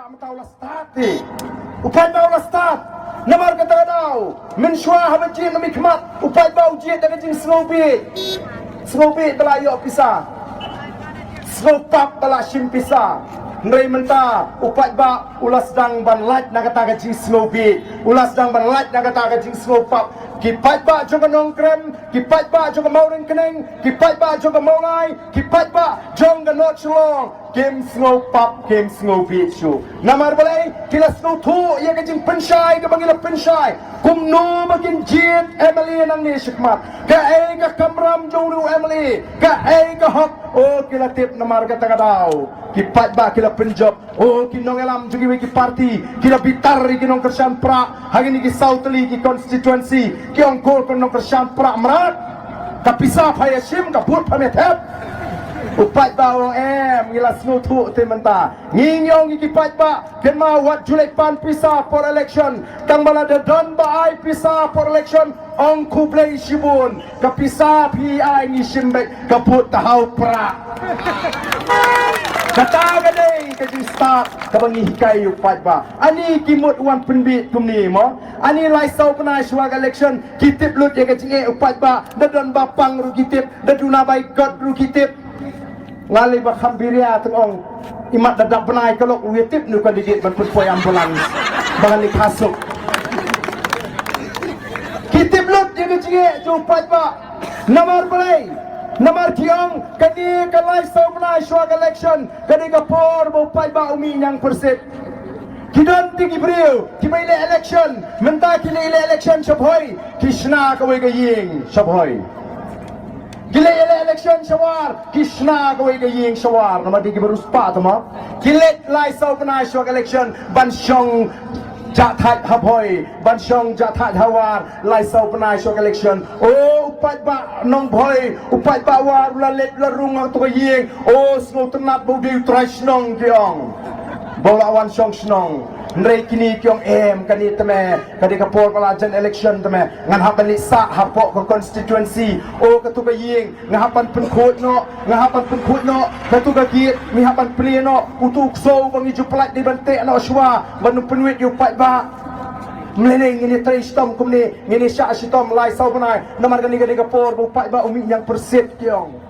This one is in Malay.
mataw lastat upay ba lastat namar kata daw min shwa habajin na mikmat upay ba ujit daga jing sngobi balayo pisa snopap bala shim pisa Nrai menta upat ba ulas dang ban light na kata jing sngobi ulas dang ban light na kata jing snopap kipat ba jong nong krem kipat ba jong mauring keneng kipat ba jong maulai kipat ba jong not chlong game snopap game sngobi chu namar balai kila sno thu ya ka jing penshai ka bangila penshai kumno bagin jit emily nang ni shikmat ka ai ka kamram jong ru emily ka ai ka hok o kila tip namar ka tagadaw kipat ba kila penjob o kinong elam jugi wiki party kila bitar kinong kersan pra hari ni ki southly ki constituency ki ongkol kinong kersan pra merat kapisa phayashim ka put phamet hep upat ba orang ngila snu thu te menta nginyong kipat ba kenma wat julek pan pisa for election tang bala de don ba ai pisa for election ong kublei shibun kapisa pi ai ni shimbe kaput tahau pra kata gadai ke start kabangi hikai upat ba ani kimut wan penbit kumni mo ani lai sau pernah swag election kitip lut ye ke jinge upat ba de don ba pang ru kitip de duna bai god ru kitip ngali ba khambiria tong imat dadak benai kalau wetip nu kandidat ban pun poy ambulans bangani kasuk kitip lut ye ke jinge upat ba namar balai namar kiong kani kalai sauna swag election kani kapor bo pai ba umi yang persit kidon tigi brio kibaile election menta kile election shabhoi krishna kawai ga ying shabhoi kile election shawar krishna kawai ga ying shawar nama digi beruspa tama kile lai sauna swag election ban shong Jathat haboi banshong jathat hawar lai sau panai shok election oh upat ba nong boy upat ba war la let la rung to yeng oh sno tenat bu di trashnong kiong bola wan shong snong nrei kini kiong kani teme kadi kapor pelajan election teme ngan hapan lisa hapok ko constituency oh katuka yeng ngahapan penkhut no katu gagi mi hapan pleno utuk so bangi juplat di bante no shwa banu penwit yu pat ba mlene ngini tristom kumni ngini sha shitom lai sau panai namar gani kapor bu pat ba umi yang persit kiong